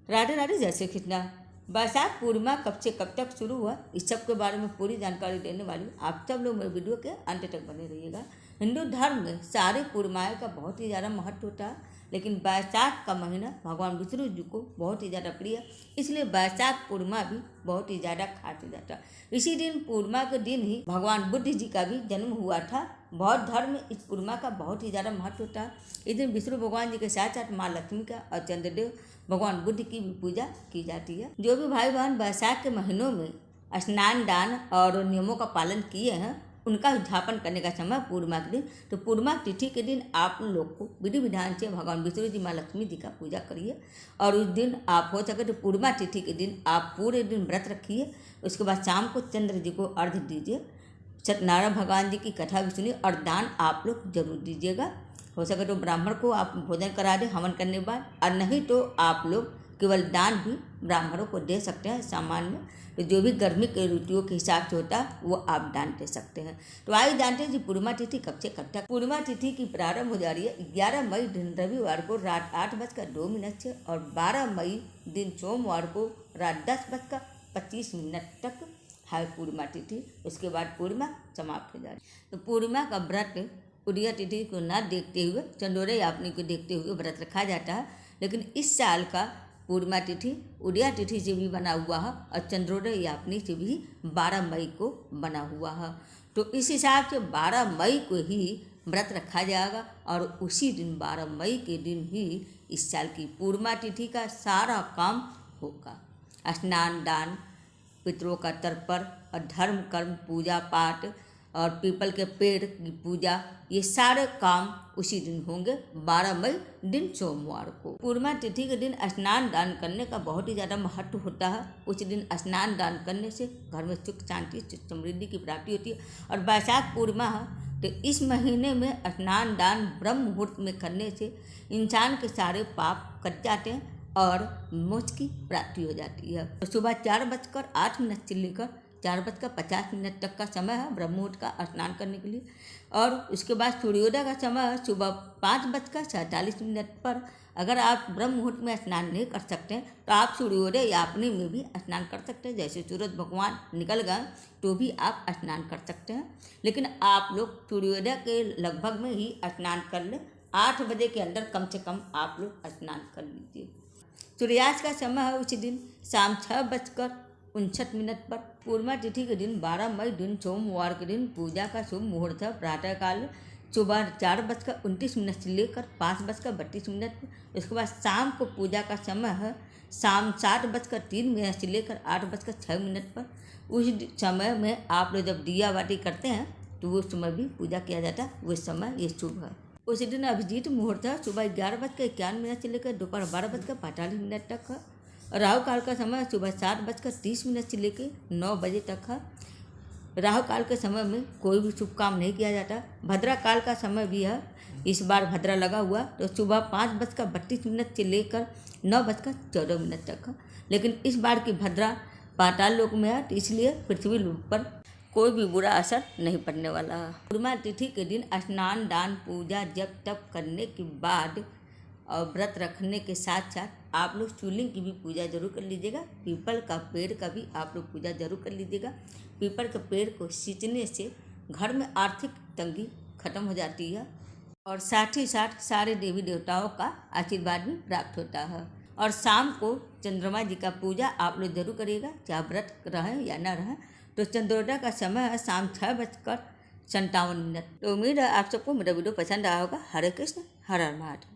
राधे राधे, जय श्री कृष्णा। बैसाख पूर्णिमा कब से कब तक शुरू हुआ, इस सब के बारे में पूरी जानकारी देने वाली हूँ। आप सब लोग मेरे वीडियो के अंत तक बने रहिएगा। हिंदू धर्म में सारे पूर्णिमाएँ का बहुत ही ज़्यादा महत्व होता है, लेकिन बैसाख का महीना भगवान विष्णु जी को बहुत ही ज़्यादा प्रिय है, इसलिए बैसाख पूर्णिमा भी बहुत ही ज़्यादा खास हो जाता है। इसी दिन पूर्णिमा के दिन ही भगवान बुद्ध जी का भी जन्म हुआ था। बौद्ध धर्म में इस पूर्णिमा का बहुत ही ज़्यादा महत्व होता है। इस दिन विष्णु भगवान जी के साथ साथ माँ लक्ष्मी का और चंद्रदेव भगवान बुद्ध की भी पूजा की जाती है। जो भी भाई बहन बैसाख के महीनों में स्नान दान और नियमों का पालन किए हैं, उनका उद्यापन करने का समय पूर्णिमा के दिन। तो पूर्णिमा तिथि के दिन आप लोग को विधि विधान से भगवान विष्णु जी माँ लक्ष्मी जी का पूजा करिए, और उस दिन आप हो सके तो पूर्णिमा तिथि के दिन आप पूरे दिन व्रत रखिए। उसके बाद शाम को चंद्र जी को अर्घ्य दीजिए, सत्यनारायण भगवान जी की कथा भी सुनिए, और दान आप लोग जरूर दीजिएगा। हो सके तो ब्राह्मण को आप भोजन करा दें हवन करने के बाद, और नहीं तो आप लोग केवल दान भी ब्राह्मणों को दे सकते हैं सामान्य। तो जो भी गर्मी के ऋतुओं के हिसाब से होता है वो आप दान दे सकते हैं। तो आइए जानते हैं कि पूर्णिमा तिथि कब से कब तक। पूर्णिमा तिथि की प्रारंभ हो जा रही है 11 मई दिन रविवार को रात 8:02 से, और 12 मई दिन सोमवार को रात 10:25 तक है पूर्णिमा तिथि। उसके बाद पूर्णिमा समाप्त हो जाती है। तो पूर्णिमा का व्रत उदया तिथि को न देखते हुए, चंद्रोदय यापनी को देखते हुए व्रत रखा जाता है। लेकिन इस साल का पूर्णिमा तिथि उदया तिथि से भी बना हुआ है और चंद्रोदय यापनी से भी 12 मई को बना हुआ है। तो इस हिसाब से 12 मई को ही व्रत रखा जाएगा, और उसी दिन 12 मई के दिन ही इस साल की पूर्णिमा तिथि का सारा काम होगा। स्नान दान, पितरों का तर्पण और धर्म कर्म, पूजा पाठ और पीपल के पेड़ की पूजा, ये सारे काम उसी दिन होंगे 12 मई दिन सोमवार को। पूर्णिमा तिथि के दिन स्नान दान करने का बहुत ही ज़्यादा महत्व होता है। उस दिन स्नान दान करने से घर में सुख शांति समृद्धि की प्राप्ति होती है। और बैसाख पूर्णिमा है, तो इस महीने में स्नान दान ब्रह्म मुहूर्त में करने से इंसान के सारे पाप कट जाते हैं और मोक्ष की प्राप्ति हो जाती है। तो सुबह 4:08 से लेकर 4:50 तक का समय है ब्रह्म मुहूर्त का स्नान करने के लिए। और उसके बाद सूर्योदय का समय है सुबह 5:47 पर। अगर आप ब्रह्म मुहूर्त में स्नान नहीं कर सकते हैं तो आप सूर्योदय यापनी में भी स्नान कर सकते हैं। जैसे सूरज भगवान निकल गए तो भी आप स्नान कर सकते हैं, लेकिन आप लोग सूर्योदय के लगभग में ही स्नान कर लें। 8 बजे के अंदर कम से कम आप लोग स्नान कर लीजिए। सूर्यास्त का समय है उसी दिन शाम 6:59 पर। पूर्णिमा तिथि के दिन 12 मई दिन सोमवार के दिन पूजा का शुभ मुहूर्त है प्रातःकाल सुबह 4:29 से लेकर 5:32। उसके बाद शाम को पूजा का समय है शाम 7:03 से लेकर 8:06 पर। उस समय में आप लोग जब दिया बाती करते हैं तो वो समय भी पूजा किया जाता है, वो समय ये शुभ है। उसी दिन अभिजीत मुहूर्त है सुबह 11:51 से लेकर दोपहर 12:45 तक है। राहु काल का समय सुबह 7:30 से लेकर 9 बजे तक है। राहु काल के समय में कोई भी शुभ काम नहीं किया जाता। भद्रा काल का समय भी है, इस बार भद्रा लगा हुआ, तो सुबह 5:32 से लेकर 9:14 तक है। लेकिन इस बार की भद्रा पाताल लोक में है, तो इसलिए पृथ्वी लोक पर कोई भी बुरा असर नहीं पड़ने वाला है। पूर्णिमा तिथि के दिन स्नान दान पूजा जप तप करने के बाद और व्रत रखने के साथ साथ आप लोग शिवलिंग की भी पूजा जरूर कर लीजिएगा। पीपल का पेड़ का भी आप लोग पूजा जरूर कर लीजिएगा। पीपल के पेड़ को सींचने से घर में आर्थिक तंगी खत्म हो जाती है, और साथ ही साथ सारे देवी देवताओं का आशीर्वाद भी प्राप्त होता है। और शाम को चंद्रमा जी का पूजा आप लोग जरूर करिएगा, चाहे व्रत रहें या न रहें। तो चंद्रोदय का समय है शाम 6:57। तो उम्मीद है आप सबको मेरा वीडियो पसंद आया होगा। हरे कृष्ण, हर हर महादेव।